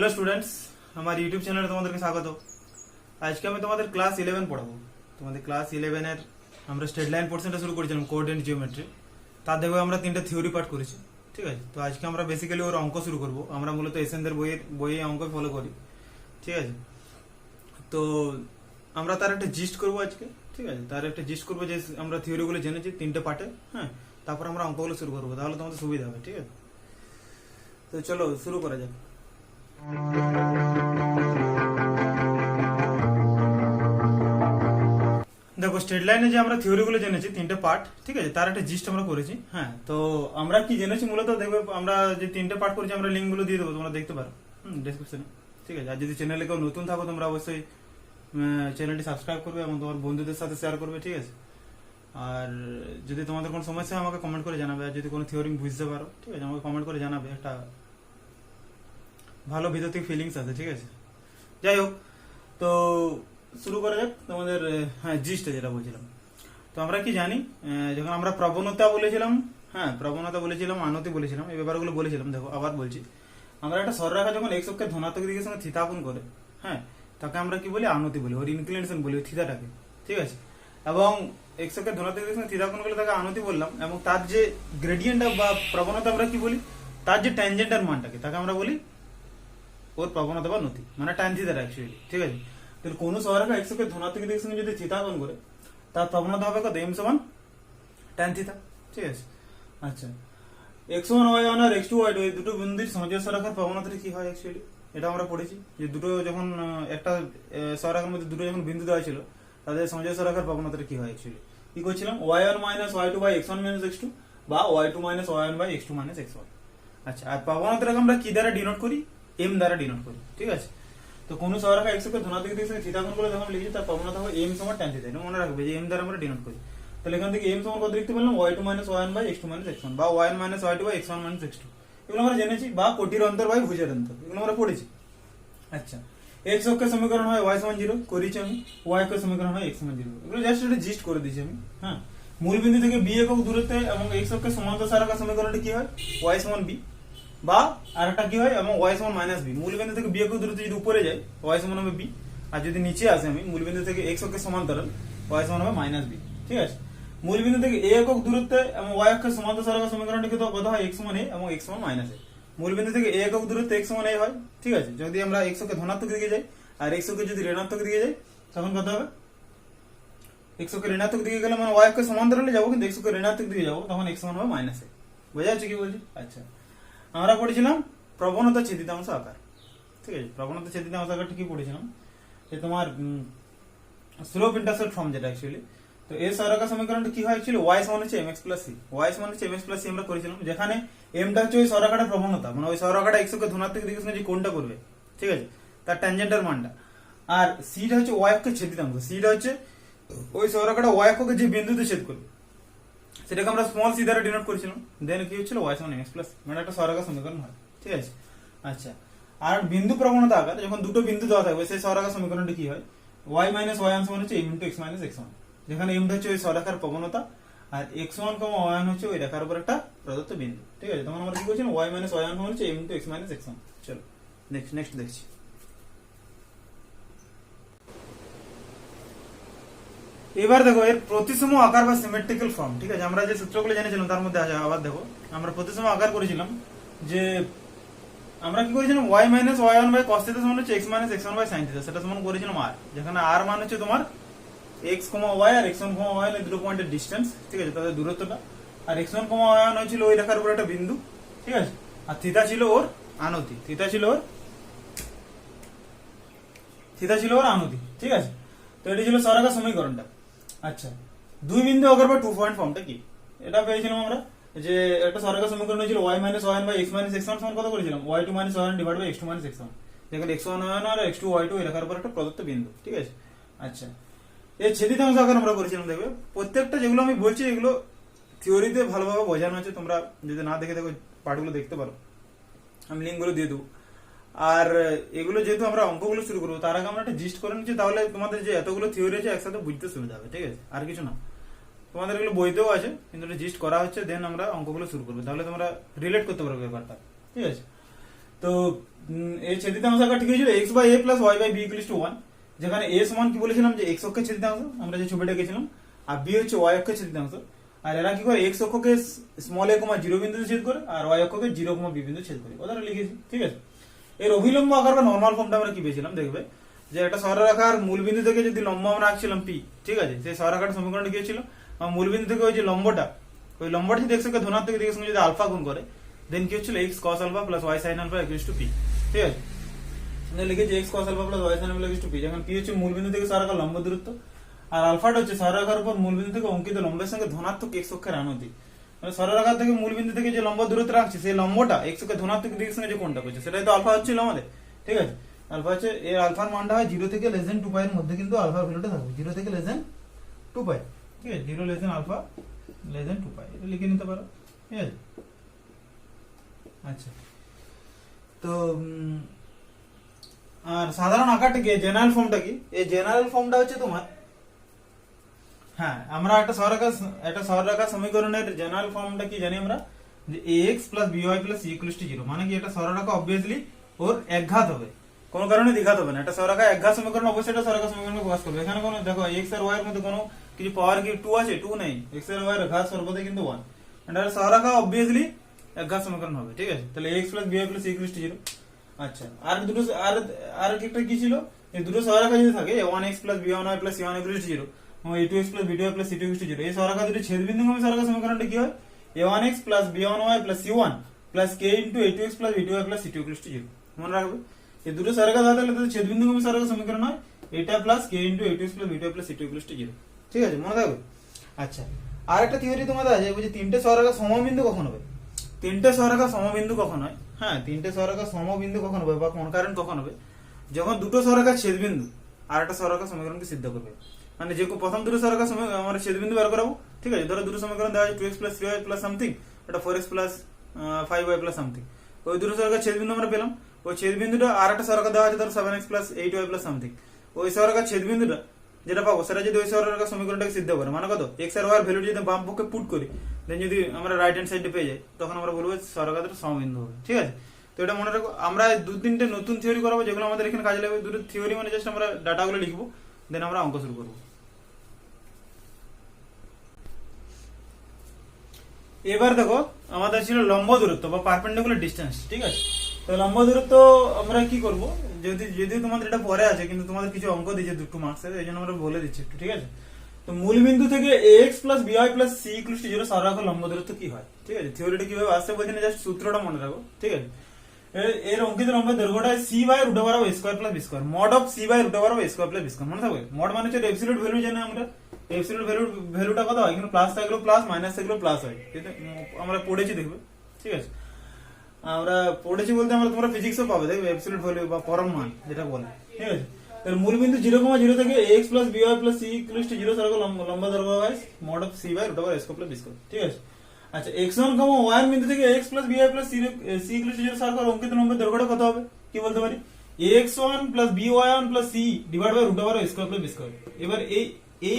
Hello students, আমার YouTube চ্যানেলে তোমাদেরকে স্বাগত। আজকে আমি তোমাদের ক্লাস 11 পড়াবো। তোমাদের ক্লাস 11 এর আমরা স্টেট লাইন পোর্শনটা শুরু করেছিলাম, কোঅর্ডিনেট জিওমেট্রি। তার দেখো আমরা তিনটা থিওরি পার্ট করেছি, ঠিক আছে। তো আজকে আমরা বেসিক্যালি ওর অঙ্ক শুরু করব। আমরা মূলত এসএনদের বইয়ে অঙ্ক ফলো করি, ঠিক আছে। তো আমরা তার একটা জিস্ট করব আজকে, ঠিক আছে। তার একটা জিস্ট করবো যে আমরা থিওরিগুলো জেনেছি তিনটে পার্টে, হ্যাঁ। তারপর আমরা অঙ্কগুলো শুরু করবো, তাহলে তোমাদের সুবিধা হবে, ঠিক আছে। তো চলো শুরু করা যাক। দেখো, স্ট্রেট লাইনে যে আমরা থিওরিগুলো জেনেছি তিনটে পার্ট, ঠিক আছে, তার একটা জিস্ট আমরা করেছি, হ্যাঁ। তো আমরা কি জেনেছি মূলত দেখবে, আমরা যে তিনটে পার্ট করেছি আমরা লিঙ্কগুলো দিয়ে দেবো, তোমরা দেখতে পারো ডেসক্রিপশনে, ঠিক আছে। আর যদি চ্যানেলে কেউ নতুন থাকো তোমরা অবশ্যই চ্যানেলটি সাবস্ক্রাইব করবে এবং তোমার বন্ধুদের সাথে শেয়ার করবে, ঠিক আছে। আর যদি তোমাদের কোনো সমস্যা হয় আমাকে কমেন্ট করে জানাবে, আর যদি কোনো থিওরি বুঝতে পারো, ঠিক আছে, আমাকে কমেন্ট করে জানাবে। একটা ভালো ভিতর থেকে ফিলিংস আছে, ঠিক আছে। যাই হোক, তো শুরু করা যাক তোমাদের, হ্যাঁ, জিস্টে যেটা বলছিলাম। তো আমরা কি জানি, যখন আমরা প্রবণতা বলেছিলাম, হ্যাঁ, প্রবণতা বলেছিলাম, আনতি বলেছিলাম, এই ব্যাপারগুলো বলেছিলাম। দেখো আবার বলছি, আমরা একটা সরলরেখা যখন এক্স অক্ষের ধনাত্মক দিকের সঙ্গে থিতা কোণ করে, হ্যাঁ, তাকে আমরা কি বলি, আনতি বলি, ওর ইনক্লিনেশন বলি, ওই থিতাটাকে, ঠিক আছে। এবং এক্স অক্ষের ধনাত্মক দিকের সঙ্গে থিতা কোণ করলে তাকে আনতি বললাম, এবং তার যে গ্রেডিয়েন্ট বা প্রবণতা আমরা কি বলি, তার যে ট্যানজেন্টার মানটাকে তাকে আমরা বলি ওর প্রবণতা বা নতি, মানে ট্যান থিটা অ্যাকচুয়ালি, ঠিক আছে। তাহলে কোন সরলরেখা এক্স অক্ষের ধনাত্মক দিকের সঙ্গে যদি থিতা কোণ করে, তার প্রবণতা হবে কত, এম সমান ট্যান থিটা, ঠিক আছে। আচ্ছা, x1 y1 আর x2 y2 এই দুটো বিন্দুর সমজোড় সরলরেখার প্রবণতাটা কি হয় অ্যাকচুয়ালি, এটা আমরা পড়েছি যে দুটো যখন একটা সরলরেখার মধ্যে দুটো যখন বিন্দু দেওয়া ছিল, তাদের সমজোড় সরলরেখার প্রবণতাটা কি হয় অ্যাকচুয়ালি। কি করছিলাম, y1 minus y2 by x1 minus x2 বা y2 minus y1 by x2 minus x1। আচ্ছা, আর প্রবণতাটাকে আমরা কি দ্বারা ডিনোট করি, m দ্বারা ডিনোট করি, ঠিক আছে। তো কোন সরলরেখা x অক্ষের ধনাত্মক দিকের সঙ্গে থিতা কোণ করলে যখন লিখি তার প্রবণতা হবে m সমান tan থিটা, এটা মনে রাখবে যে m দ্বারা আমরা ডিনোট করি। তাহলে এখান থেকে m সমান কত লিখতে পারলাম, y2 minus y1 by x2 minus x1 বা y1 minus y2 by x1 minus x2। এগুলো আমরা জেনেছি, বা কোটির অন্তর বাই ভুজের অন্তর, এগুলো আমরা পড়েছি। আচ্ছা, x অক্ষের সমীকরণ হয় y সমান 0 করেছি আমি, y অক্ষের সমীকরণ হয় x সমান 0, এগুলো জাস্ট একটা জিস্ট করে দিয়েছি আমি, হ্যাঁ। মূল বিন্দু থেকে b একক দূরত্বে এবং x অক্ষের সমান্তর সরলরেখার সমীকরণটা কি হয়, y সমান b, বা আরেকটা কি হয়, এবং y সমান মাইনাস b। মূল বিন্দু থেকে b একক দূরত্বে যদি উপরে যায় y সমান হবে b, আর যদি নিচে আসে আমি মূল বিন্দু থেকে x অক্ষের সমান্তরাল y সমান হবে মাইনাস b, ঠিক আছে। মূল বিন্দু থেকে a একক দূরত্বে এবং y অক্ষের সমান্তর সরলরেখার সমীকরণটা কিন্তু কত হয়, x সমান a এবং x সমান মাইনাস a। মূল বিন্দু থেকে a একক দূরত্বে x সমান a হয়, ঠিক আছে। যদি আমরা x অক্ষের ধনাত্মক দিকে যাই আর x অক্ষের যদি ঋণাত্মক দিকে যাই, তখন কত হবে, x অক্ষের ঋণাত্মক দিকে গেলে মানে y অক্ষের সমান্তরালে যাবো, কিন্তু x অক্ষের ঋণাত্মক দিকে যাবো, তখন x সমান হবে মাইনাস a। বোঝা যাচ্ছে কি বলছি? আচ্ছা, আমরা পড়েছিলাম প্রবণতা ছেদিতাংশ আকার, ঠিক আছে। প্রবণতা ছেদিতাংশ আকারটা কি পড়েছিলাম, যে তোমার স্লোপ ইন্টারসেপ্ট ফর্ম যেটা অ্যাকচুয়ালি। তো এই সরলরেখা সমীকরণটা কি হয় অ্যাকচুয়ালি, y সমান হচ্ছে mx প্লাস c, y সমান হচ্ছে mx প্লাস c আমরা করেছিলাম, যেখানে m টা হচ্ছে ওই সরলরেখাটার প্রবণতা, মানে ওই সরলরেখাটা x অক্ষের ধনাত্মক দিকের সঙ্গে যে কোণটা করবে, ঠিক আছে, তার ট্যানজেন্টাল মানটা। আর c টা হচ্ছে y অক্ষের ছেদিতাংশ, c টা হচ্ছে ওই সরলরেখাটা y অক্ষকে যে বিন্দুতে ছেদ করবে, সেটাকে আমরা স্মল c দ্বারা ডিনোট করেছিলাম। দেন কি হচ্ছিল, y সমান mx প্লাস, মানে একটা সরলরেখা সমীকরণ হয়, ঠিক আছে। আচ্ছা, আর বিন্দু প্রবণতা আকার যখন দুটো বিন্দু দেওয়া থাকবে, সেই সরলরেখা সমীকরণটা কি হয়, y মাইনাস y1 সমান হচ্ছে m into x minus x1, যেখানে m হচ্ছে ওই সরলরেখার প্রবণতা আর x1, y1 হচ্ছে ওই রেখার উপর একটা প্রদত্ত বিন্দু, ঠিক আছে। তখন আমরা কি করছিলাম, y মাইনাস y1 সমান হচ্ছে m into x minus x1। চলো নেক্সট দেখছি। এবার দেখো এর প্রতিসম আকার বা সিমেট্রিক্যাল ফর্ম, ঠিক আছে। আমরা যে সূত্রগুলো জেনেছিলাম তার মধ্যে আবার দেখো, আমরা প্রতিসম আকার করেছিলাম, যে আমরা কি করেছিলাম, y minus y1 by cos theta সমান হচ্ছে x minus x1 by sin theta, সেটা সমান করেছিলাম r, যেখানে r মান হচ্ছে তোমার x, y আর x1, y এই দুটো পয়েন্টের ডিসটেন্স, ঠিক আছে, তাদের দূরত্বটা। আর x1, y1 হচ্ছিল ওই রেখার উপর একটা বিন্দু, ঠিক আছে। আর থিটা ছিল ওর আনতি, থিটা ছিল ওর আনতি, ঠিক আছে। তো এটা ছিল সরলরেখা সমীকরণটা। আচ্ছা, দুই বিন্দু আকার বা 2 পয়েন্ট ফর্মটা কি, এটা পেয়েছিলাম আমরা, যে একটা সরলরেখা সমীকরণ হয়েছিল y minus y1 by x minus x1 সমান কত করেছিলাম, y2 minus y1 divide by x2 minus x1, যেখানে x1 y1 আর x2 y2 এই রেখার উপর একটা প্রদত্ত বিন্দু, ঠিক আছে। আচ্ছা, এই ছেদিতাংশ আকার আমরা করেছিলাম। দেখবে প্রত্যেকটা যেগুলো আমি বলছি এগুলো থিওরিতে ভালোভাবে বোঝানো আছে, তোমরা যদি না দেখে দেখো পার্টগুলো দেখতে পারো, আমি লিঙ্কগুলো দিয়ে দেবো। আর এগুলো যেহেতু আমরা অঙ্কগুলো শুরু করবো, তার আগে আমরা একটা জিস্ট করে নিচ্ছি, তাহলে তোমাদের যে এতগুলো থিওরি আছে একসাথে বুঝতে সুবিধা হবে, ঠিক আছে। আর কিছু না, তোমাদের এগুলো বইতেও আছে, কিন্তু জিস্ট করা হচ্ছে, দেন আমরা অঙ্কগুলো শুরু করবো, তাহলে তোমরা রিলেট করতে পারবে ব্যাপারটা, ঠিক আছে। তো এই ছেদিতাংশ আকার ঠিক হয়েছিল x by a plus y by b equal to 1, যেখানে a সমান কি বলেছিলাম যে x অক্ষের ছেদিতাংশ আমরা যে ছবিটা গেছিলাম, আর b হচ্ছে y অক্ষের ছেদিতাংশ। আর এরা কি করে x অক্ষকে স্মল a, 0 বিন্দুতে ছেদ করে আর y অক্ষকে 0, b বিন্দুতে ছেদ করে, ওটা লিখেছি। ঠিক আছে, এর অভিলম্ব আকার বা নরমাল ফর্মটা আমরা কি পেয়েছিলাম দেখবে, যে একটা সরলরেখার মূল বিন্দু থেকে যদি লম্ব আমরা আঁকছিলাম p, ঠিক আছে, সেই সরলরেখার সমীকরণটা কি ছিল, মূল বিন্দু থেকে ওই যে লম্বটা, ওই লম্বটা যদি x কে ধনাত্মক দিকের সঙ্গে যদি আলফা গুণ করে, দেন কি হচ্ছিল x cos alpha plus y sin alpha equal to p। ঠিক আছে, আমরা লিখেছি x cos alpha plus y sin alpha equal to p, যখন p হচ্ছে মূল বিন্দু থেকে সরলরেখার লম্ব দূরত্ব, আর আলফাটা হচ্ছে সরলরেখার উপর মূল বিন্দু থেকে অঙ্কিত লম্বের সঙ্গে ধনাত্মক x অক্ষের আনুতি। মানে সরলরেখা থেকে মূল বিন্দু থেকে যে লম্ব দূরত্ব রাখছি, সেই লম্বটা x অক্ষের ধনাত্মক দিকের সঙ্গে যে কোণটা করছে, সেটাই তো আলফা হচ্ছিল আমাদের। ঠিক আছে, আলফা হচ্ছে এর আলফার মানটা হয় 0 থেকে লেস দেন 2 পাই এর মধ্যে, কিন্তু আলফার ভ্যালুটা থাকবে 0 থেকে লেস দেন 2 পাই। ঠিক আছে, 0 less than alpha less than 2 pi, এটা লিখে নিতে পারো। ঠিক আছে, আচ্ছা, তো আর সাধারণ আকারটা কি, জেনারেল ফর্মটা কি, এই জেনারেল ফর্মটা হচ্ছে তোমার, হ্যাঁ আমরা একটা সরলরেখা সমীকরণের জেনারেল ফর্মটা কি জানি আমরা, যে ax plus by plus c equal to 0, মানে কি এটা সরলরেখা অবভিয়াসলি ওর একঘাত হবে, কোনো কারণে দ্বিঘাত হবে না। এটা সরলরেখা একঘাত সমীকরণ, অবশ্যই এটা সরলরেখা সমীকরণকে প্রকাশ করবে। এখানে কোনো দেখো x আর y এর মধ্যে কোনো কিছু পাওয়ার কি 2 আছে, 2 নেই, x আর y এর ঘাত সর্বদাই কিন্তু 1, এটা সরলরেখা অবভিয়াসলি একঘাত সমীকরণ হবে। ঠিক আছে, তাহলে ax plus by plus c equal to 0। আচ্ছা, আর দুটো আর একটা কি ছিল, এই দুটো সরলরেখা যদি থাকে 1x plus b1y plus c1 equal to 0 এবং a2x plus b2y plus c2 equal to 0, এই সরলরেখা দুটো ছেদবিন্দুগামী সরলরেখা সমীকরণটা কি হয়, a1x plus b1y plus c1 plus k into a2x plus b2y plus c2 equal to 0। মনে রাখবে, এই দুটো সরলরেখা থাকলে তাদের ছেদবিন্দুগামী সরলরেখা সমীকরণ হয় এটা plus k into a2x plus b2y plus c2 equal to 0। ঠিক আছে, মনে থাকবে। আচ্ছা, আর একটা থিওরি তোমাদের আছে, বলছে তিনটে সরলরেখা সমবিন্দু কখন হবে, তিনটে সরলরেখা সমবিন্দু কখন হয়, হ্যাঁ তিনটে সরলরেখা সমবিন্দু কখন হবে বা কনকারেন্ট কখন হবে, যখন দুটো সরলরেখা ছেদবিন্দু আর একটা সরলরেখা সমীকরণকে সিদ্ধ করবে। মানে যে প্রথম দুটো সরলরেখা আমরা ছেদবিন্দু বের করাবো। ঠিক আছে, ধরো দুটো সমীকরণ দেওয়া আছে 2x plus 3y plus something, এটা 4x plus 5y plus something, ওই দুটো সরলরেখা ছেদবিন্দু আমরা পেলাম। ওই ছেদবিন্দুটা আর একটা সরলরেখা দেওয়া আছে ধরো 7x plus 8y plus something, ওই সরলরেখা ছেদবিন্দুটা যেটা পাবো সেটা যদি ওই সরলরেখা সমীকরণটাকে সিদ্ধ করে, মানে কত x আর y এর ভ্যালু যদি বাম পক্ষে পুট করি, দেন যদি আমরা রাইট হ্যান্ড সাইডে পেয়ে যাই, তখন আমরা বলবো সরলরেখা দুটো সমবিন্দু হবে। ঠিক আছে, তো এটা মনে রাখো। আমরা দু তিনটে নতুন থিওরি করাবো, যেগুলো আমাদের এখানে কাজে লাগবে। দুটো থিওরি মানে জাস্ট আমরা ডাটাগুলো লিখবো, দেন আমরা অঙ্ক শুরু করবো। এবার দেখো, আমাদের ছিল লম্ব দূরত্ব বা পারপেন্ডিকুলার ডিসটেন্স। ঠিক আছে, তো লম্ব দূরত্ব আমরা কি করব, যদি তোমাদের এটা পরে আছে, কিন্তু তোমাদের কিছু অঙ্ক দিয়েছে 2 মার্কসের, এই জন্য আমরা বলে দিচ্ছি একটু। ঠিক আছে, তো মূল বিন্দু থেকে ax plus by plus c equal to 0 সরলরেখার লম্ব দূরত্ব কি হয়। ঠিক আছে, থিওরিটা কিভাবে আসছে বলছি না, জাস্ট সূত্রটা মনে রাখো। ঠিক আছে, এর অঙ্কিত লম্বের দৈর্ঘ্যটা c by root over a square plus b square, mod of c by root over a square plus b square. মনে থাকবে, মড মানে হচ্ছে এবসলিউট ভ্যালু, জানি আমরা এবসলিউট ভ্যালুটা কত হয়, কিন্তু প্লাস থাকলেও প্লাস, মাইনাস থাকলেও প্লাস হয়, আমরা পড়েছি দেখবে। ঠিক আছে, আমরা পড়েছি বলতে আমরা তোমরা ফিজিক্সও পাবে, দেখবে এবসলিউট ভ্যালু বা পরম মান যেটা বলে। ঠিক আছে, তাহলে মূল বিন্দু 0,0 থেকে ax plus by plus c equal to 0 সরলরেখা লম্ব দৈর্ঘ্য হয় mod of c by root over a square plus b square. ঠিক আছে, আচ্ছা x1, y বিন্দু থেকে ax plus by plus c equal to 0 সরলরেখার অঙ্কিত লম্বের দৈর্ঘ্যটা কত হবে, কি বলতে পারি, ax1 plus by1 plus c divide by root over a square plus b square. এবার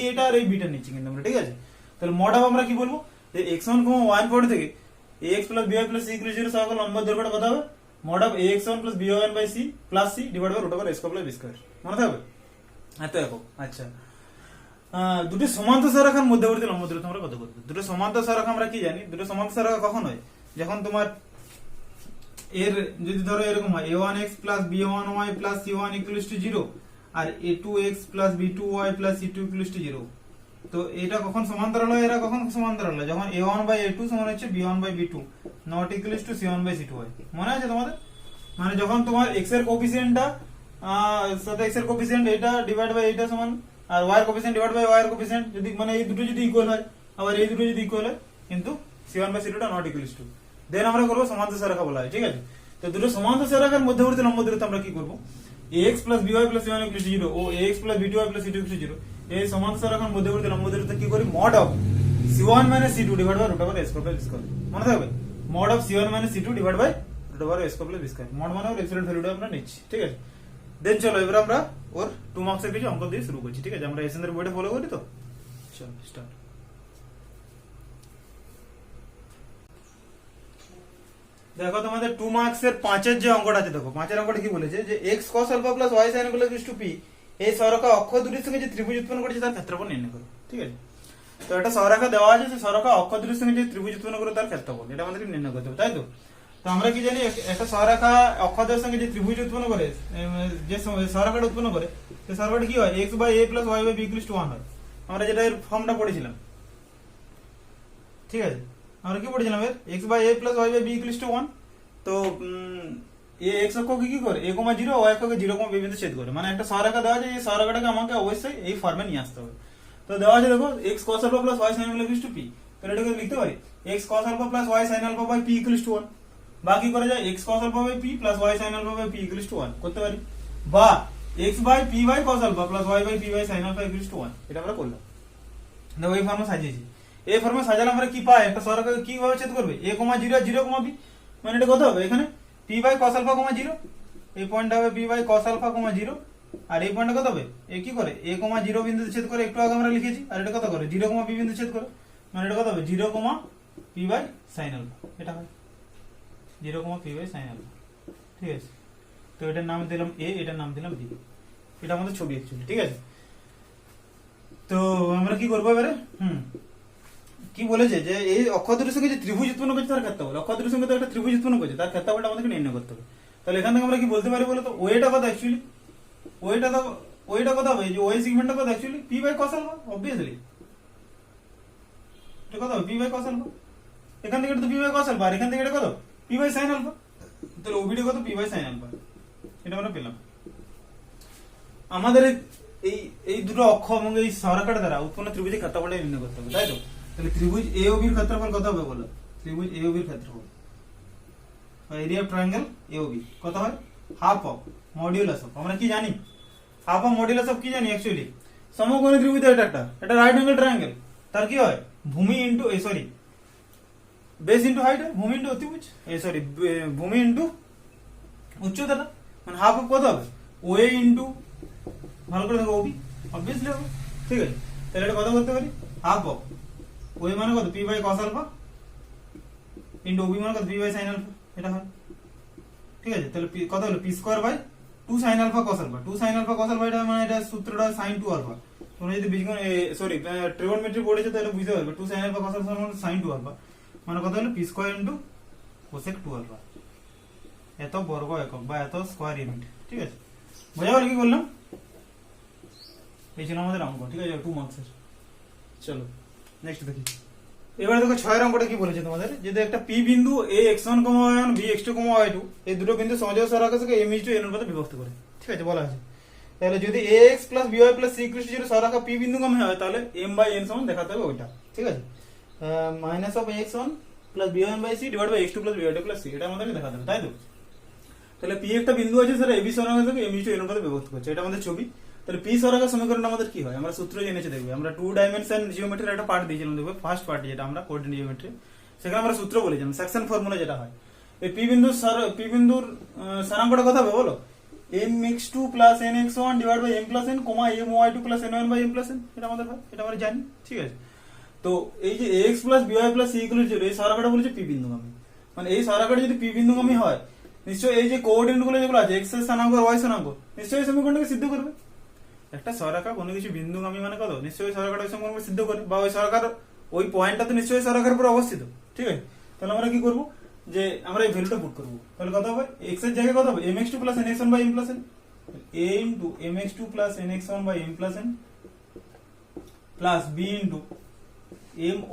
এটা আর এই বিটা নিচ্ছি কিন্তু আমরা। ঠিক আছে, তাহলে মড অফ আমরা কি বলবো, যে x1, y পয়েন্ট থেকে ax plus by plus c equal to 0 সরলরেখার লম্বের দৈর্ঘ্যটা কত হবে, mod of ax1 plus by1 by c plus c divide by root over a square plus b square. মনে থাকবে, এত দেখো। আচ্ছা, দুটো সমান্তর সরলরেখার মধ্যবর্তী লম্ব দূরত্ব আমরা কত করব। দুটো সমান্তর সরলরেখা আমরা কি জানি, দুটো সমান্তর সরলরেখা কখন হয়, যখন তোমার এর যদি ধরো এরকম হয় a1x plus b1y plus c1 equal to 0 আর a2x plus b2y plus c2 equal to 0। তো এটা কখন সমান্তরাল হয়, এরা কখন সমান্তরাল হয়, যখন a1 বাই a2 সমান হচ্ছে b1 by b2 not equal to c1 by c2 হয়। মনে আছে তোমাদের, মানে যখন তোমার x এর কোএফিসিয়েন্টটা সাথে x এর কোএফিসিয়েন্ট এটা ডিভাইড বাই এটা সমান, আর y এর কোএফিসিয়েন্ট ডিভাইড বাই y এর কোএফিসিয়েন্ট যদি, মানে এই দুটো যদি ইকুয়াল হয়, আবার এই দুটো যদি ইকুয়াল হয়, কিন্তু c1 বাই c2 টা নট ইকুয়াল টু, দেন আমরা করব সমান্তর সরলরেখা বলা হয়। ঠিক আছে, তো দুটো সমান্তর সরলরেখার মধ্যবর্তী লম্ব দূরত্ব আমরা কি করব, ax plus by plus c1 equal to 0 ও ax plus b2y plus c2 equal to 0, এই সমান্তর সরলরেখার মধ্যবর্তী লম্ব দূরত্ব কি করি, mod of c1 minus c2 divide by root over a square plus b square. মনে থাকবে, mod of c1 minus c2 divide by root over a square plus b square. Mod মানে ওর এবসলিউট ভ্যালুটা আমরা নিচ্ছি। ঠিক আছে, দেন চলো এবার আমরা ওর 2 মার্কসের কিছু অঙ্ক দিয়ে শুরু করছি। ঠিক আছে, আমরা এসএনদের বইটা ফলো করি, তো চলো স্টার্ট। দেখো তোমাদের 2 মার্কসের 5-এর যে অঙ্কটা আছে, দেখো 5-এর অঙ্কটা কি বলেছে যে x cos alpha plus y sin alpha equal to p এই সরলরেখা অক্ষ দুটির সঙ্গে যে ত্রিভুজ উৎপন্ন করেছে তার ক্ষেত্রফল নির্ণয় করো। ঠিক আছে, তো এটা সরলরেখা দেওয়া আছে, সেই সরলরেখা অক্ষ দুটির সঙ্গে যে ত্রিভুজ উৎপন্ন করে তার ক্ষেত্রফল এটা আমাদেরকে নির্ণয় করতে হবে, তাই তো। তো আমরা কি জানি একটা সরলরেখা অক্ষ দুটির সঙ্গে যে ত্রিভুজ উৎপন্ন করে, যে সরলরেখাটা উৎপন্ন করে সেই সরলরেখাটা কি হয়, x by a plus y by b equal to 1 হয়। আমরা যেটা এর ফর্মটা পড়েছিলাম, ঠিক আছে, আমরা কি পড়েছিলাম এর x by a plus y by b equal to 1। তো এ x অক্ষকে কি করে a, 0 y অক্ষকে 0, b বিন্দু ছেদ করে, মানে একটা সরলরেখা দেওয়া আছে, এই সরলরেখাটাকে আমাকে অবশ্যই এই ফর্মে নিয়ে আসতে হবে। তো দেওয়া আছে দেখো x cos alpha plus y sin alpha equal to p, তাহলে এটাকে লিখতে পারি x cos alpha plus y sin alpha by p equal to 1, বা কি করা যায় x cos alpha by p plus y sin alpha by p equal to 1 করতে পারি, বা x by p by cos alpha plus y by p by sin alpha equal to 1 এটা আমরা করলাম। দেখো এই ফর্মে সাজিয়েছি, এই ফর্মে সাজালে আমরা কি পাই, একটা সরলরেখা কিভাবে ছেদ করবে a, 0 0, b, মানে এটা কত হবে এখানে p বাই cos আলফা, 0, এই পয়েন্টটা হবে p বাই cos আলফা, 0, আর এই পয়েন্টটা কত হবে এ কি করে a, 0 বিন্দুতে ছেদ করে, একটু আগে আমরা লিখেছি, আর এটা কত করে 0, b বিন্দু ছেদ করে, মানে এটা কত হবে 0, p বাই sin আলফা, এটা হয় 0, p বাই sin আলফা। ঠিক আছে, তো এটার নাম দিলাম a, এটার নাম দিলাম b, এটা আমাদের ছবি অ্যাকচুয়ালি। ঠিক আছে, তো আমরা কি করবো এবারে, কি বলেছে যে এই অক্ষ দুটির সঙ্গে যে ত্রিভুজ উৎপন্ন করছে তার ক্ষেত্রফল, অক্ষ দুটির সঙ্গে তো একটা ত্রিভুজ উৎপন্ন করছে তার ক্ষেত্রফলটা আমাদেরকে নির্ণয় করতে হবে। তাহলে এখান থেকে আমরা কি বলতে পারি বলো তো, ওয়েটা কত অ্যাকচুয়ালি, ওয়েটা কত হবে, যে ওয়ে সেগমেন্টটা কত actually p by cos alpha, obviously এটা কত হবে p বাই cos আলফা, এখান থেকে এটা তো p বাই cos আলফা, আর এখান থেকে এটা কত p বাই sin আলফা, তাহলে ওবিডি কত p বাই sin আলফা, এটা আমরা পেলাম। আমাদের এই এই দুটো অক্ষ এবং এই সরলরেখার দ্বারা উৎপন্ন ত্রিভুজের ক্ষেত্রফলটা নির্ণয় করতে হবে, তাই তো। তাহলে ত্রিভুজ এ ও বির ক্ষেত্রফল কত হবে বলো, ত্রিভুজ এ ও বির ক্ষেত্রফল, area of triangle A O B কত হয়, হাফ অফ মডিউলাস অফ, আমরা কি জানি হাফ অফ মডিউলাস অফ কি জানি অ্যাকচুয়ালি, সমকোণী ত্রিভুজ এটা রাইট অ্যাঙ্গেল ট্রায়াঙ্গেল, তার কি হয় ভূমি ইনটু বেস ইনটু হাইট, ভূমি ইনটু অতিভুজ, ভূমি ইনটু উচ্চতাটা, মানে হাফ অফ কত হবে ওএ ইনটু, ভালো করে দেখো ওবি, অবভিয়াসলি হবে। ঠিক আছে, তাহলে এটা কত করতে পারি, হাফ অফ ওএ মানে কত p by cos alpha into OB মানে কত p বাই sin আলফা, এটা হয়। ঠিক আছে, তাহলে কত হলো p square by 2 sin alpha cos alpha, 2 sin alpha cos alpha, এটা মানে এটা সূত্রটা sin 2 আলফা, তোমরা যদি বীজগণিত ট্রিগোনোমেট্রি পড়েছো তাহলে বুঝতে পারবে 2 sin আলফা cos আলফা মানে sin 2 আলফা, মানে কত হলো p square into cosec 2 alpha, এত বর্গ একক বা এত স্কয়ার ইউনিট। ঠিক আছে, বোঝা গেল কি করলাম, এই ছিল আমাদের অঙ্ক। ঠিক আছে, 2 মার্কসের। চলো নেক্সট দেখি, এবারে দেখো 6 অঙ্কটা কি বলেছে তোমাদের, যদি একটা p বিন্দু a x1, y1, b x2, y2 এই দুটো বিন্দু সমযোজী সরলরেখাকে m to n অনুপাতে বিভক্ত করে। ঠিক আছে, বলা আছে তাহলে যদি ax plus by plus c equals to 0 সরলরেখা p বিন্দুগামী হয় তাহলে m by n সমান দেখাতে হবে ওইটা। ঠিক আছে, minus of x1 plus by1 by c divide by x2 plus by2 plus c এটা আমাদেরকে দেখাতে হবে, তাই তো। তাহলে p একটা বিন্দু আছে sir ab সরলরেখাকে m to n অনুপাতে বিভক্ত করছে, এটা আমাদের ছবি। তাহলে p সরলরেখার সমীকরণটা আমাদের কি হয়, আমরা সূত্র জেনেছি দেখবে, আমরা 2 ডাইমেনশন জিওমেট্রির একটা পার্ট দিয়েছিলাম দেখবে, ফার্স্ট পার্ট যেটা আমরা কোঅর্ডিনেট জিওমেট্রি, সেখানে আমরা সূত্র বলেছিলাম সেকশন ফর্মুলা যেটা হয়, এই p বিন্দুর স্থানাঙ্কটা কত হবে বলো, mx2 plus nx1 divided by m plus n, my2 plus n1 by m plus n, এটা আমাদের হয়, এটা আমরা জানি। ঠিক আছে, তো এই যে ax plus by plus c equal to 0 এই সরলরেখাটা বলেছে p বিন্দুগামী, মানে এই সরলরেখাটা যদি p বিন্দুগামী হয় নিশ্চয়ই এই যে কোঅর্ডিনেট গুলো যেগুলো আছে x এর স্থানাঙ্ক আর y স্থানাঙ্ক নিশ্চয়ই সমীকরণটাকে সিদ্ধ করবে। একটা সরলরেখা কোনো কিছু বিন্দুগামী মানে কত, নিশ্চয়ই সরলরেখাটা ওই সমীকরণকে সিদ্ধ করে, বা ওই সরলরেখার ওই পয়েন্টটা তো নিশ্চয়ই সরলরেখার উপর অবস্থিত। ঠিক আছে, তাহলে আমরা কি করব, যে আমরা এই ভ্যালুটা পুট করব, তাহলে কত হবে x এর জায়গায় কত হবে mx2 plus nx1 by m plus n, a into mx2 plus nx1 by m plus n plus b into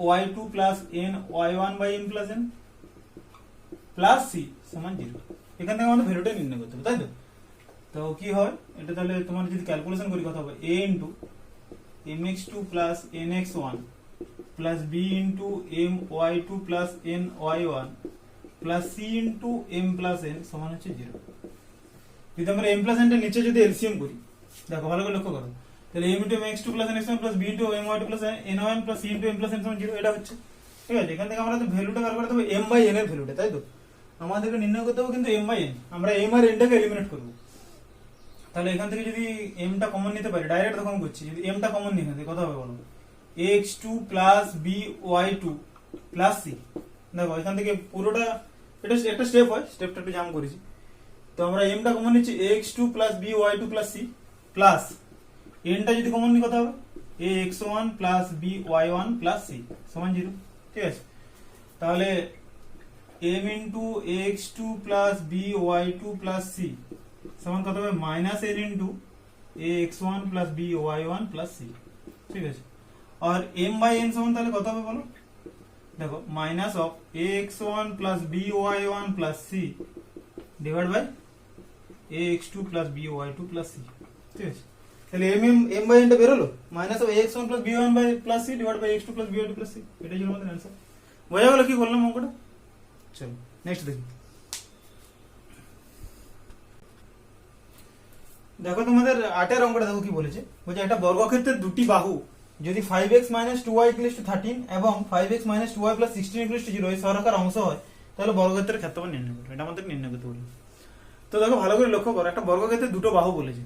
my2 plus ny1 by m plus n plus c সমান 0। এখান থেকে আমাদের ভ্যালুটা নির্ণয় করতে হবে, তাই তো। তো কি হয় এটা, তাহলে তোমার যদি ক্যালকুলেশন করি কত হবে a into mx2 plus nx1 plus b into my2 plus ny1 plus c into m plus n সমান হচ্ছে 0। যদি আমরা m plus n টা নিচে যদি এলসিএম করি, দেখো ভালো করে লক্ষ্য করো, তাহলে m into mx2 plus nx1 plus b into my2 plus ny1 plus c into m plus n সমান 0 এটা হচ্ছে। ঠিক আছে, এখান থেকে আমরা তো ভ্যালুটা বের করতে হবে m by n এর ভ্যালুটা, তাই তো। আমাদেরকে নির্ণয় করতে হবে কিন্তু m by n, আমরা m আর n টাকে এলিমিনেট করব। তাহলে এখান থেকে যদি m টা কমন নিতে পারি, ডাইরেক্ট তখন করছি, যদি m টা কমন নিই এখান থেকে কত হবে বলো, x2 plus by2 plus c, দেখো এখান থেকে পুরোটা এটা একটা স্টেপ হয়, স্টেপটা একটু জাম করেছি। তো আমরা এমটা কমন নিচ্ছি ax2 plus b y2 plus c plus এনটা যদি কমন নিই কত হবে ax1 plus b y1 plus c সমান 0। ঠিক আছে, তাহলে m into ax2 plus b y2 plus c সমান কত হবে minus n into ax1 plus b y1 plus c। ঠিক আছে, আর m বাই n সমান তাহলে কত হবে বলো, দেখো minus of ax1 plus b y1 plus c divide by ax2 plus b y2 plus c। ঠিক আছে, তাহলে m বাই n টা বের হলো minus of ax1 plus b y1 plus c divide by ax2 plus b y2 plus c। এটাই হলো আমাদের answer. বোঝা গেল কি করলাম অঙ্কটা? চলো নেক্সট দেখি। দেখো তোমাদের 8 অঙ্কটা দেখো কি বলেছে, বলছে একটা বর্গক্ষেত্রের দুটি বাহু যদি 5x 2y 13 এবং 5x 2y 16 0 এই সরকার অংশ হয় তাহলে বর্গক্ষেত্রের ক্ষেত্রফল নির্ণয় করো। এটা আমাদের নির্ণয় করতে বলে। তো দেখো ভালো করে লক্ষ্য করো, একটা বর্গক্ষেত্রের দুটো বাহু বলেছে,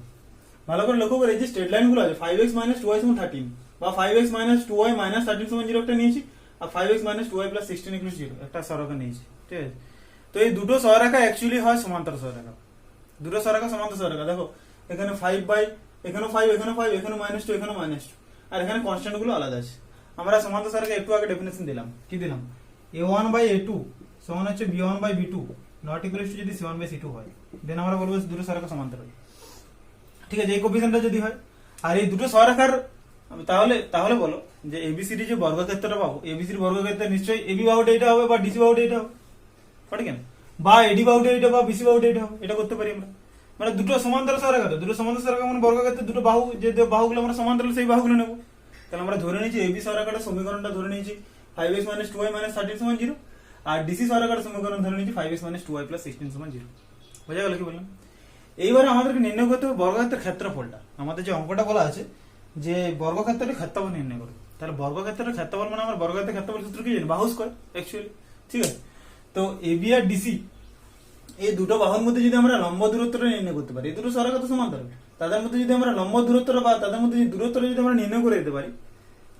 ভালো করে লক্ষ্য করে এই যে স্ট্রেট লাইন গুলো আছে 5x 2y 13 বা 5x 2y 13 0 একটা নিয়েছি আর 5x 2y 16 0 একটা সরলরেখা নিয়েছি। ঠিক আছে, তো এই দুটো সরলরেখা অ্যাকচুয়ালি হয় সমান্তরাল সরলরেখা। দুটো সরলরেখা সমান্তরাল সরলরেখা। দেখো এখানে 5 বাই এখানে 5 এখানে 5 এখানে -2 এখানে -2 আর এখানে কনস্ট্যান্ট গুলো আলাদা আছে। আমরা সমান্তরাল সরলরেখা একটু আগে ডেফিনেশন দিলাম, কি দিলাম a1 বাই a2 সমান হচ্ছে b1 by b2 not equal two যদি c1 বাই c2 হয় দেন আমরা বলবো দুটো সরলরেখা সমান্তরাল। ঠিক আছে, এই কোএফিসিয়েন্টটা যদি হয় আর এই দুটো সরলরেখার তাহলে বলো যে এবিসিডি যে বর্গক্ষেত্রটা পাবো এবিসিডি বর্গক্ষেত্রে নিশ্চয়ই এবি বাহুটা এটা হবে বা ডিসি বাহুটা এটা হবে, ঠিক না, বা এডি বাহুটা এটা বা বিসি বাহুটা এটা হবে। এটা করতে পারি আমরা, মানে দুটো সমান্তরাল সরলরেখা, দুটো সমান্তরাল সরলরেখা মানে বর্গক্ষেত্রে দুটো বাহু, যে বাহুগুলো আমরা সমান্তরাল সেই বাহুগুলো নেব। তাহলে আমরা ধরে নিয়েছি এবি সরলরেখাটার সমীকরণটা ধরে নিয়েছি 5x 2y 13 সমান 0 আর ডিসি সরলরেখাটার সমীকরণ ধরে নিয়েছি 5x 2y 16 সমান 0। বোঝা গেল কি বললাম? এইবারে আমাদেরকে নির্ণয় করতে হবে বর্গক্ষেত্রের ক্ষেত্রফলটা। আমাদের যে অঙ্কটা বলা আছে যে বর্গক্ষেত্রের ক্ষেত্রফল নির্ণয় করো, তাহলে বর্গক্ষেত্রের ক্ষেত্রফল মানে আমরা বর্গক্ষেত্রের ক্ষেত্রফল সূত্র কি জানি, বাহু স্কয়ার অ্যাকচুয়ালি। ঠিক আছে, তো এবি আর ডিসি এই দুটো বাহুর মধ্যে যদি আমরা লম্ব দূরত্বটা নির্ণয় করতে পারি, এই দুটো সরলরেখা তো সমান্তরাল, তাদের মধ্যে যদি আমরা লম্ব দূরত্বটা বা তাদের মধ্যে যদি দূরত্বটা যদি আমরা নির্ণয় করে দিতে পারি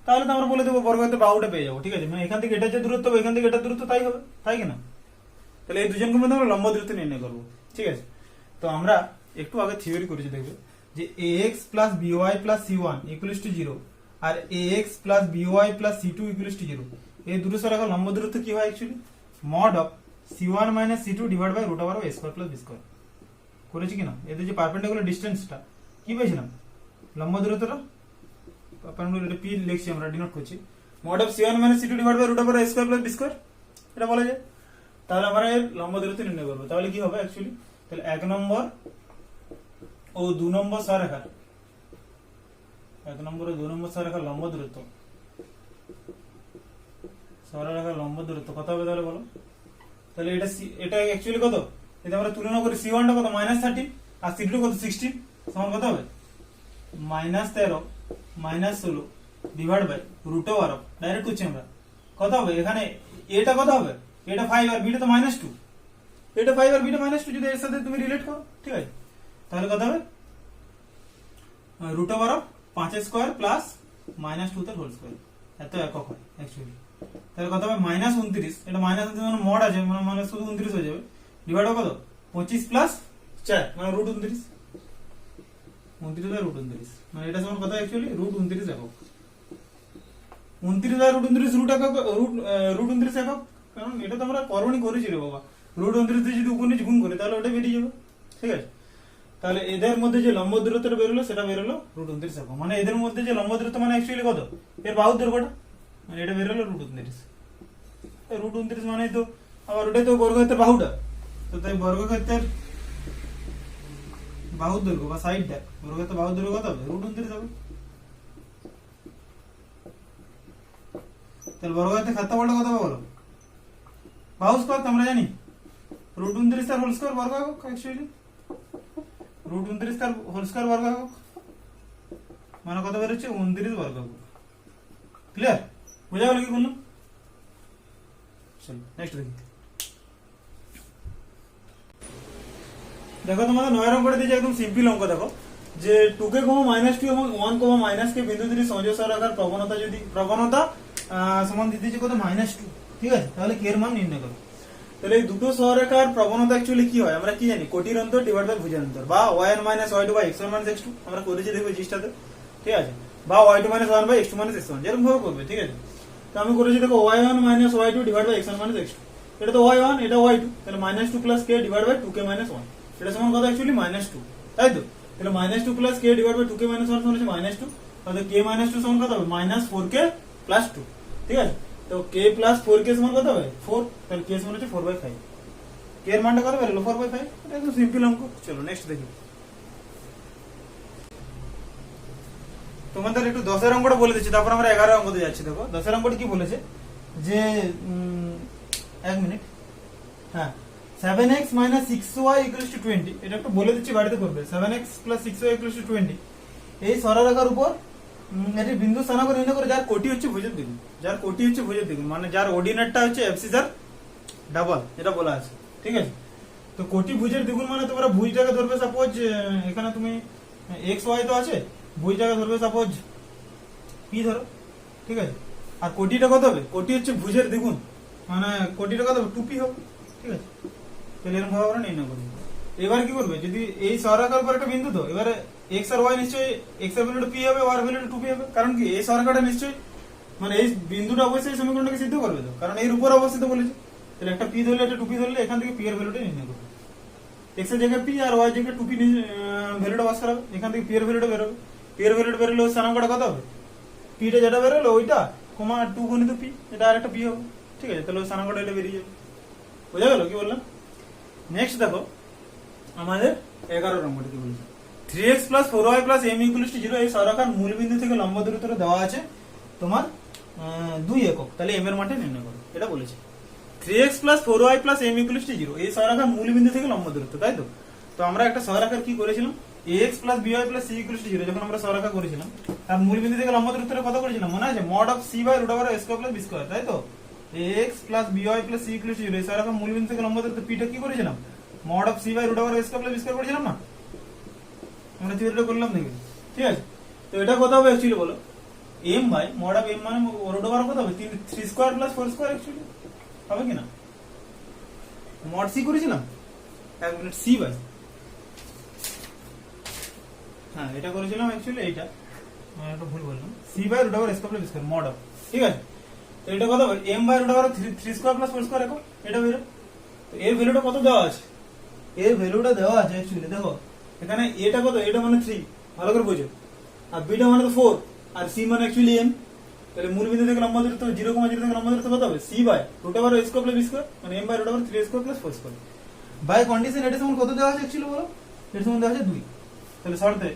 তাহলে তো আমরা বলে দেবো বর্গক্ষেত্রের বাহুটা পেয়ে যাবো। ঠিক আছে, মানে এখান থেকে এটা যে দূরত্ব হবে এখান থেকে এটা দূরত্ব তাই হবে, তাই কিনা? তাহলে এই দুজনকে মধ্যে আমরা লম্ব দূরত্ব নির্ণয় করবো। ঠিক আছে, তো আমরা একটু আগে থিওরি করেছি, দেখবে যে ax plus by plus c1 equals to 0 আর ax plus by plus c2 equals to 0 এই দুটো সরলরেখার লম্ব দূরত্ব কি হয় actually mod of c1 minus c2 divide by root over a square plus b square. করেছি কিনা? এদের যে পারপেন্ডিকুলার ডিসটেন্সটা কি পেয়েছিলাম, লম্ব দূরত্বটা পারপেন্ডিকুলার, এটা p লিখছি আমরা, ডিনোট করছি mod of c1 minus c2 divide by root over a square plus b square, এটা বলা যায়। তাহলে আমরা এর লম্ব দূরত্ব নির্ণয় করব। তাহলে কি হবে অ্যাকচুয়ালি, তাহলে 1 নম্বর ও 2 নম্বর সরলরেখার 1 নম্বর ও 2 নম্বর সরলরেখার লম্ব দূরত্ব, সরলরেখার লম্ব দূরত্ব কত হবে তাহলে বলো? তাহলে এটা অ্যাকচুয়ালি কত, যদি আমরা তুলনা করি c1 টা কত -13 আর c2 কত 16 সমান কত হবে -13 -16 divide by root over of, direct করছি আমরা, কত হবে এখানে এটা কত হবে, এটা 5 আর বিটা তো -2, এটা 5 আর বিটা -2 যদি এর সাথে তুমি রিলেট করো, ঠিক আছে, তাহলে কত হবে root over of 5 square plus -2 তার হোল স্কয়ার, এত একক হয় অ্যাকচুয়ালি। তাহলে কত হবে -29, এটা -29 মানে মড আছে মানে শুধু 29 হয়ে যাবে, ডিভাইড কত 25 প্লাস 4 মানে রুট 29, 29 বাই রুট 29 মানে এটা সমান কত অ্যাকচুয়ালি রুট 29 একক। 29 বাই রুট 29 রুট একক, রুট 29 একক, কারণ এটা তো আমরা করণী করেছি রে বাবা, রুট 29 দিয়ে যদি উপর নিচে গুণ করি তাহলে ওটা বেরিয়ে যাবে। ঠিক আছে, তাহলে এদের মধ্যে যে লম্ব দূরত্বটা বেরোলো সেটা বেরোলো রুট 29 একক, মানে এদের মধ্যে যে লম্ব দূরত্ব মানে অ্যাকচুয়ালি কত, এর বাহুর দৈর্ঘ্যটা, মানে এটা বেরোলো রুট 29। রুট 29 মানে তো আবার ওটাই তো বর্গক্ষেত্রের বাহুটা, তো তাই বর্গক্ষেত্রের বাহুর দৈর্ঘ্য বা সাইডটা, বর্গক্ষেত্রের বাহুর দৈর্ঘ্য কত হবে রুট 29 হবে। তাহলে বর্গক্ষেত্রের ক্ষেত্রফলটা কত হবে বলো, বাহু স্কয়ার তো আমরা জানি রুট 29 তার হোল স্কয়ার বর্গ একক, অ্যাকচুয়ালি রুট 29 তার হোল স্কয়ার বর্গ একক মানে কত বেরোচ্ছে 29 বর্গ একক। ক্লিয়ার? বোঝা গেল কি বললাম? চলো নেক্সট দেখি। দেখো তোমাদের 9 অঙ্কটা দিয়েছে একদম সিম্পল অঙ্ক। দেখো যে 2k, -2 এবং 1, -k বিন্দু দুটি সংযোগ সরলরেখার প্রবণতা সমান দিতে কত -2, ঠিক আছে, তাহলে k এর মান নির্ণয় করো। তাহলে এই দুটো সরলরেখার প্রবণতা অ্যাকচুয়ালি কি হয় আমরা কি জানি, কোটির অন্তর ডিভাইড বাই ভুজের অন্তর, বা y1 - y2 by x1 - x2 আমরা করেছি দেখবে জিনিসটাতে, ঠিক আছে, বা y2 - 1 বাই x2 - x1 যেরকম ভাবে করবে, ঠিক আছে। তো আমি করেছি দেখো y1 - y2 divide by x1 - x2, এটা তো y1 এটা y2, তাহলে -2 plus k divide by 2k - 1, এটা সমান কত অ্যাকচুয়ালি -2, তাই তো। তাহলে -2 plus k divide by 2k - 1 সমান হচ্ছে -2, তাহলে k - 2 সমান কত হবে -4k প্লাস 2, ঠিক আছে। তো k প্লাস 4k সমান কত হবে 4, তাহলে k সমান হচ্ছে 4/5, k এর মানটা কত বেরোলো 4/5, এটা একদম সিম্পল অঙ্ক। চলো নেক্সট দেখি। তোমাদের একটু 10 এর অঙ্কটা বলে দিচ্ছি, তারপর আমরা 11 অঙ্কতে যাচ্ছি। দেখো 10 এর অঙ্কটা কি বলেছে যে 1 মিনিট, হ্যাঁ 7x - 6y = 20, এটা একটু বলে দিচ্ছি বাড়িতে করবে। 7x + 6y = 20 এই সরলরেখার উপর এটি বিন্দু স্থানাঙ্ক নির্ণয় করে যার কোটি হচ্ছে ভুজের দ্বিগুণ, যার কোটি হচ্ছে ভুজের দ্বিগুণ, মানে যার অর্ডিনেটটা হচ্ছে অ্যাবসিসার ডাবল, এটা বলা আছে, ঠিক আছে। তো কোটি ভুজের দ্বিগুণ মানে তোমরা ভুজটাকে ধরবে সাপোজ, এখানে তুমি এক্স ওয়াই তো আছে, ভুজটাকে ধরবে সাপোজ পি ধরো, ঠিক আছে। আর কোটিটা কত হবে, কোটি হচ্ছে ভুজের দ্বিগুণ, মানে কোটিটা কত হবে 2p হবে, ঠিক আছে। তাহলে এরকম ভাবে আমরা নির্ণয় করবো। এবার কি করবে, যদি এই সরলরেখার উপর একটা বিন্দু, তো এবারে এক্স আর ওয়াই নিশ্চয়ই এক্স এর ভ্যালুটা পি হবে, ওয়াই এর ভ্যালুটা 2p হবে, কারণ কি এই সরলরেখাটা নিশ্চয়ই মানে এই বিন্দুটা অবশ্যই সমীকরণটাকে সিদ্ধ করবে, তো কারণ এর উপর অবস্থিত বলেছে। তাহলে একটা পি ধরলে একটা 2p ধরলে এখান থেকে পি এর ভ্যালুটা নির্ণয় করবে, এক্স এর জায়গায় পি আর ওয়াই এর জায়গায় 2p ভ্যালুটা বাস করাবে, এখান থেকে পি এর ভ্যালুটা বেরোবে, পি এর ভ্যালুটা বেরোলে ওই স্থানাঙ্কটা কত হবে, পিটা যেটা বেরোলো ওইটা কমা 2 গুণিত পি, এটা আরেকটা পি হবে, ঠিক আছে। তাহলে ওই স্থানাঙ্কটা এটা বেরিয়ে যাবে, বোঝা গেল কি বললাম। নেক্সট দেখো আমাদের 11 নম্বরটা কি বলেছে, 3x + 4y + m = 0 এই সরলরেখার মূল বিন্দু থেকে লম্ব দূরত্বটা দেওয়া আছে তোমার 2 একক, তাহলে m এর মানটা নির্ণয় করো, এটা বলেছে। 3x + 4y + m = 0 এই সরলরেখার মূল বিন্দু থেকে লম্ব দূরত্ব, তাই তো। তো আমরা একটা সরলরেখার কি করেছিলাম, ax + by + c = 0 যখন আমরা সরলরেখা করেছিলাম তার মূল বিন্দু থেকে লম্ব দূরত্বটা কত করেছিলাম মনে আছে, mod of c / √a² + b², তাই তো। ax + by + c = 0 এই সরলরেখার মূল বিন্দু থেকে লম্ব দূরত্ব p টা কি করেছিলাম, mod of c / √a² + b² করেছিলাম না, আমরা থিওরিটা করলাম দেখি, ঠিক আছে। তো এটা কত হবে অ্যাকচুয়ালি বলো, m by mod of m মানে √a কত হবে 3² + 4² অ্যাকচুয়ালি হবে কি না, mod c করেছিলাম 1 মিনিট c বাই, হ্যাঁ এটা করেছিলাম অ্যাকচুয়ালি, এইটা আমি একটু ভুল বললাম, c / √a² + b² mod of, ঠিক আছে। তো এটা কত হবে m / √a 3² + 4² একক, এটা বেরো। তো এর ভ্যালুটা কত দেওয়া আছে, এর ভ্যালুটা দেওয়া আছে অ্যাকচুয়ালি দেখো এখানে এটা কত, এটা মানে 3 ভালো করে বুঝো, আর বিটা মানে তো 4 আর c মানে অ্যাকচুয়ালি m, তাহলে মূল বিন্দু থেকে লম্ব দূরত্ব 0,0 থেকে লম্ব দূরত্ব কত হবে c / √a² + b² মানে m / √a 3² + 4² বাই কন্ডিশন এটা সমান কত দেওয়া আছে অ্যাকচুয়ালি বলো, এটা সমান দেওয়া আছে 2, তাহলে শর্তে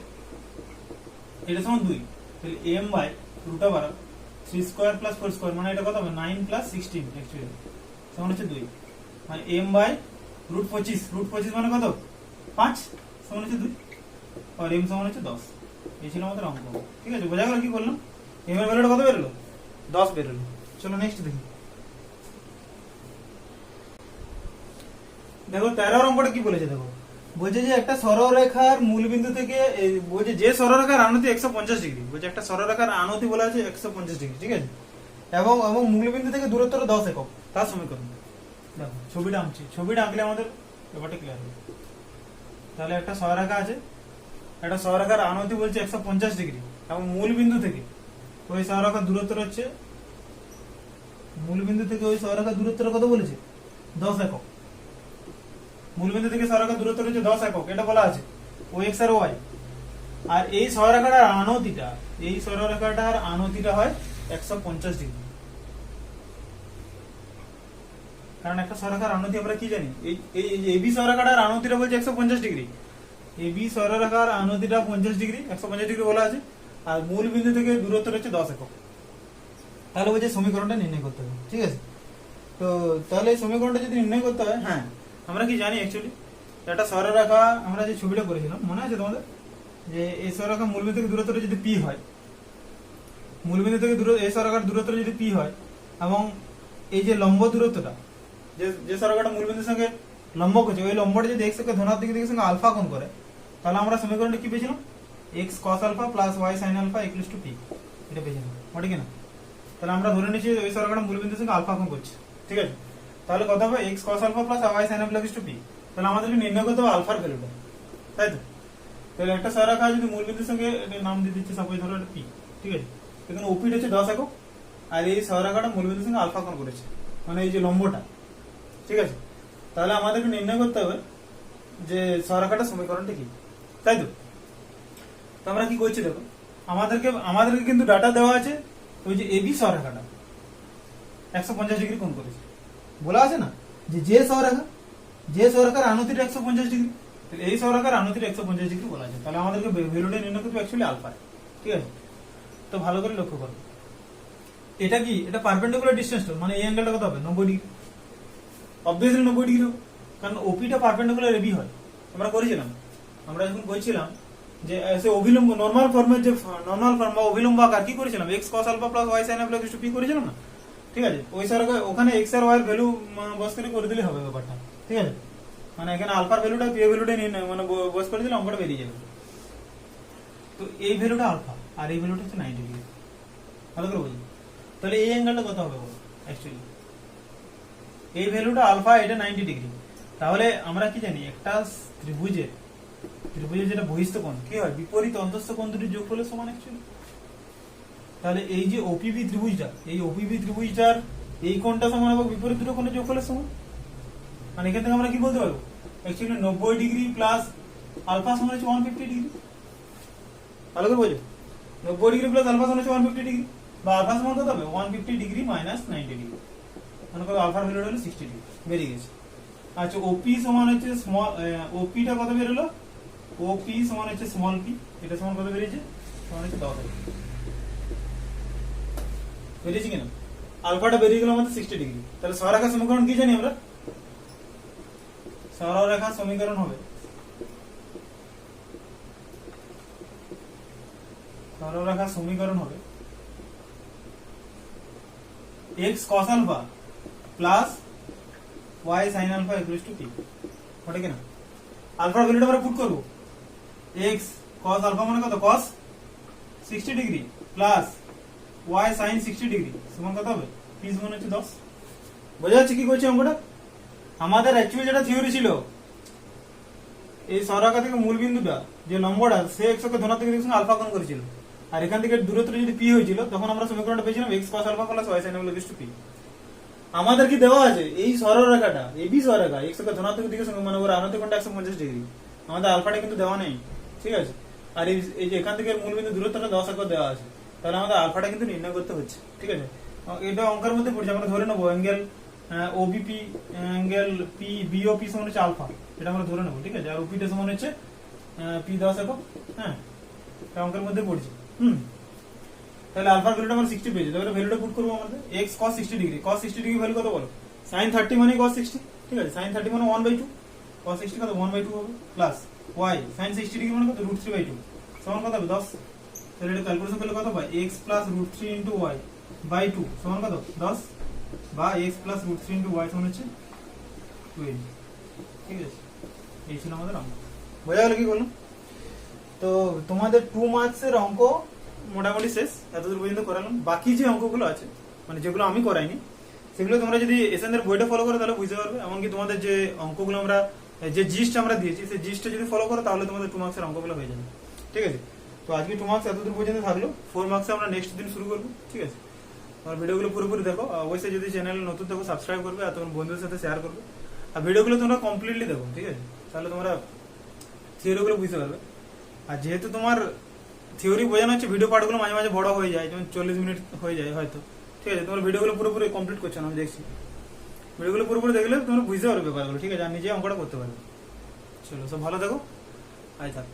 এটা সমান 2, তাহলে m / √a 3² + 4² মানে এটা কত হবে 9 + 16 অ্যাকচুয়ালি সমান হচ্ছে 2, মানে m / √25 মানে কত 5 সমান হচ্ছে 2 আর m সমান হচ্ছে 10, এই ছিল আমাদের অঙ্ক, ঠিক আছে। বোঝা গেল কি বললাম, m এর ভ্যালুটা কত বেরোলো 10 বেরোলো। চলো নেক্সট দেখি। দেখো 13 অঙ্কটা কি বলেছে, দেখো বলছে যে একটা সরলরেখার মূল বিন্দু থেকে বলছে যে সরলরেখার আনতি 150 ডিগ্রি, বলছে একটা সরলরেখার আনতি বলা আছে 150 ডিগ্রি, ঠিক আছে, এবং মূল বিন্দু থেকে দূরত্বটা 10 একক, তার সমীকরণ দেখো ছবিটা আঁকছি, ছবিটা আঁকলে আমাদের ব্যাপারটা ক্লিয়ার হবে। তাহলে একটা সরলরেখা আছে, একটা সরলরেখার আনতি বলছে 150 ডিগ্রি এবং মূল বিন্দু থেকে ওই সরলরেখার দূরত্ব হচ্ছে, মূল বিন্দু থেকে ওই সরলরেখার দূরত্বটা কত বলেছে 10 একক, মূল বিন্দু থেকে সরলরেখার দূরত্ব হচ্ছে 10 একক, এটা বলা আছে ও x আর y, আর এই সরলরেখাটার আনতিটা, এই সরলরেখাটার আনতিটা হয় 150 ডিগ্রি, কারণ একটা সরলরেখার আনতি আমরা কি জানি, এই এবি সরলরেখাটার আনতিটা বলছে 150 ডিগ্রি, এবি সরলরেখার আনতিটা 50 ডিগ্রি 150 ডিগ্রি বলা আছে, আর মূল বিন্দু থেকে দূরত্ব হচ্ছে 10 একক, তাহলে বলছে সমীকরণটা নির্ণয় করতে হবে, ঠিক আছে। তো তাহলে এই সমীকরণটা যদি নির্ণয় করতে হয়, হ্যাঁ আমরা কি জানি অ্যাকচুয়ালি একটা সরলরেখা আমরা যে ছবিটা করেছিলাম মনে আছে তোমাদের, যে এই সরলরেখা মূল বিন্দু থেকে দূরত্বটা যদি p হয়, মূল বিন্দু থেকে এই সরলরেখার দূরত্বটা যদি p হয় এবং এই যে লম্ব দূরত্বটা যে সরলরেখাটা মূল বিন্দুর সঙ্গে লম্ব করছে ওই লম্বটা যদি x এর ধনাত্মক দিকের সঙ্গে আলফা কোণ করে, তাহলে আমরা সমীকরণটা কি পেয়েছিলাম x cos α + y sin α = p, এটা পেয়েছিলাম ওটা কি না। তাহলে আমরা ধরে নিচ্ছি ওই সরলরেখাটা মূল বিন্দুর সঙ্গে আলফা কোণ করছে, ঠিক আছে। তাহলে কত হবে x cos alpha plus y sin alpha is to p। তাহলে আমাদেরকে নির্ণয় করতে হবে আলফার ভ্যালুটা, তাই তো? তাহলে একটা সরলরেখা যদি মূলবিন্দুর সঙ্গে এটা নাম দিয়ে দিচ্ছি, সাপোজ ধরো এটা p, ঠিক আছে? এখানে OP হচ্ছে 10 একক, আর এই সরলরেখাটা মূলবিন্দুর সঙ্গে আলফা কোণ করেছে, মানে এই যে লম্বটা, ঠিক আছে? তাহলে আমাদেরকে নির্ণয় করতে হবে যে সরলরেখাটার সমীকরণটা কি, তাই তো? তো আমরা কি করছি দেখো, আমাদেরকে কিন্তু ডাটা দেওয়া আছে ওই যে এবি সরলরেখাটা 150 ডিগ্রি কোণ করেছে, বলা আছে না যে সরলরেখার আনুতির 150 ডিগ্রি, এই সরলরেখার আনুতির 150 ডিগ্রি বলা আছে। তাহলে আমাদেরকে ভ্যালুটা নির্ণয় করতে অ্যাকচুয়ালি আলফা, ঠিক আছে? তো ভালো করে লক্ষ্য করো, এটা কি, এটা পারপেন্ডিকুলার ডিসটেন্স, মানে এই অ্যাঙ্গেলটা কত হবে 90 ডিগ্রি, অবভিয়াসলি 90 ডিগ্রি হবে, কারণ ওপিটা পারপেন্ডিকুলার এবি হয়। আমরা করেছিলাম, আমরা যখন বলছিলাম যে এসে অভিলম্ব নরমাল ফর্মের যে নরমাল ফর্ম বা অভিলম্ব আকার কি করেছিলাম, x cos alpha plus y sin alpha is to p করেছিলাম না, ঠিক আছে? ওই সরলরেখা ওখানে x আর y এর ভ্যালু বস করে দিলে হবে ব্যাপারটা, ঠিক আছে? মানে এখানে আলফার ভ্যালুটা p এর ভ্যালুটা নিয়ে মানে বস করে দিলে অঙ্কটা বেরিয়ে যাবে। তো এই ভ্যালুটা আলফা আর এই ভ্যালুটা হচ্ছে 90 ডিগ্রি, ভালো করে বুঝি। তাহলে এই অ্যাঙ্গেলটা কত হবে বলো, অ্যাকচুয়ালি এই ভ্যালুটা আলফা, এটা 90 ডিগ্রি। তাহলে আমরা কি জানি, একটা ত্রিভুজের যেটা বহিস্থ কোণ কি হয়, বিপরীত অন্তঃস্থ কোণ দুটির যোগফলের সমান অ্যাকচুয়ালি। তাহলে এই যে ওপিবি ত্রিভুজটা, এই ওপিবি ত্রিভুজটার এই কোণটা সমান হবে বিপরীত দুটো কোণের যোগফলের সমান। মানে এখান থেকে আমরা কি বলতে পারবো, অ্যাকচুয়ালি 90 ডিগ্রি প্লাস আলফা সমান হচ্ছে 150 ডিগ্রি, ভালো করে বোঝো। 90 ডিগ্রি প্লাস আলফা সমান হচ্ছে 150 ডিগ্রি, বা আলফা সমান কত হবে 150 ডিগ্রি মাইনাস 90 ডিগ্রি, মানে কত আলফার ভ্যালুটা হলো 60 ডিগ্রি বেরিয়ে গেছে। আচ্ছা ওপি সমান হচ্ছে স্মল, ওপিটা কত বেরোলো, ওপি সমান হচ্ছে স্মল পি, এটা সমান কত বেরিয়েছে, সমান হচ্ছে 10 বেরিয়েছে কিনা, আলফাটা বেরিয়ে গেল আমাদের 60 ডিগ্রি। তাহলে সরলরেখার সমীকরণ কি জানি আমরা, সরলরেখার সমীকরণ হবে x cos alpha plus y sin alpha equal to p, ওটা কিনা? আলফার ভ্যালুটা আমরা পুট করব, x cos আলফা মানে কত, cos 60 degree plus y sin 60 degree সমান কত হবে, p সমান হচ্ছে 10। বোঝা যাচ্ছে কি করছে অঙ্কটা? আমাদের অ্যাকচুয়ালি যেটা থিওরি ছিল, এই সরলরেখা থেকে মূল বিন্দুটা যে লম্বটা সে x কে ধনাত্মক দিকের সঙ্গে আলফা কোণ করেছিল, আর এখান থেকে দূরত্বটা যদি p হয়েছিল, তখন আমরা সমীকরণটা পেয়েছিলাম x cos alpha plus y sin alpha equal to p। আমাদের কি দেওয়া আছে, এই সরলরেখাটা এবি সরলরেখা x কে ধনাত্মক দিকের সঙ্গে মানে ওর আনুতিক কোণটা 150 ডিগ্রি, আমাদের আলফাটা কিন্তু দেওয়া নেই, ঠিক আছে? আর এই যে এখান থেকে মূল বিন্দু দূরত্বটা 10 একক দেওয়া আছে, তাহলে আমাদের আলফাটা কিন্তু নির্ণয় করতে হচ্ছে, ঠিক আছে? এটা অঙ্কের মধ্যে পড়ছে, আমরা ধরে নেবো অ্যাঙ্গেল ওবিপি, অ্যাঙ্গেল পি বিওপি সমান হচ্ছে আলফা, এটা আমরা ধরে নেবো, ঠিক আছে? আর ওপিটা সমান হচ্ছে পি 10 একক, হ্যাঁ, এটা অঙ্কের মধ্যে পড়ছে। তাহলে আলফার ভ্যালুটা আমরা 60 পেয়েছি, তাহলে ভ্যালুটা পুট করবো আমাদের x cos 60 degree, cos 60 degree value কত বলো, sin 30 মানে cos 60, ঠিক আছে? sin 30 মানে 1/2, cos 60 কত 1/2 হবে, প্লাস y sin 60 ডিগ্রি মানে কত √3/2 সমান কত হবে 10। তাহলে এটা ক্যালকুলেশন করলে কত পাই, x plus √3 into y by 2 সমান কত 10, বা x প্লাস √3 ইনটু y সমান হচ্ছে 12, ঠিক আছে? এই ছিল আমাদের অঙ্ক। বোঝা গেল কি বললাম? তো তোমাদের 2 মার্কসের অঙ্ক মোটামুটি শেষ, এতদূর পর্যন্ত করালাম। বাকি যে অঙ্কগুলো আছে, মানে যেগুলো আমি করাইনি, সেগুলো তোমরা যদি এসএনদের বইটা ফলো করো তাহলে বুঝতে পারবে। এমনকি তোমাদের যে অঙ্কগুলো আমরা যে জিস্ট আমরা দিয়েছি, সেই জিস্টটা যদি ফলো করো তাহলে তোমাদের 2 মার্কসের অঙ্কগুলো হয়ে যাবে, ঠিক আছে? তো আজকে 2 মার্কস এতদূর পর্যন্ত থাকলো, 4 মার্কসে আমরা নেক্সট দিন শুরু করবো, ঠিক আছে? আমার ভিডিওগুলো পুরোপুরি দেখো, অবশ্যই যদি চ্যানেল নতুন থাকো সাবস্ক্রাইব করবে, আর তোমার বন্ধুদের সাথে শেয়ার করবে, আর ভিডিওগুলো তোমরা কমপ্লিটলি দেখো, ঠিক আছে? তাহলে তোমরা থিওরিগুলো বুঝতে পারবে। আর যেহেতু তোমার থিওরি বোঝানো হচ্ছে, ভিডিও পার্টগুলো মাঝে মাঝে বড় হয়ে যায়, যেমন 40 মিনিট হয়ে যায় হয়তো, ঠিক আছে? তোমার ভিডিওগুলো পুরোপুরি কমপ্লিট করছো না, আমি দেখছি। ভিডিওগুলো পুরোপুরি দেখলে তোমরা বুঝতে পারবে ব্যাপারগুলো, ঠিক আছে? আর নিজে অঙ্কটা করতে পারবে। চলো, সব ভালো থাকো, আয় থাক।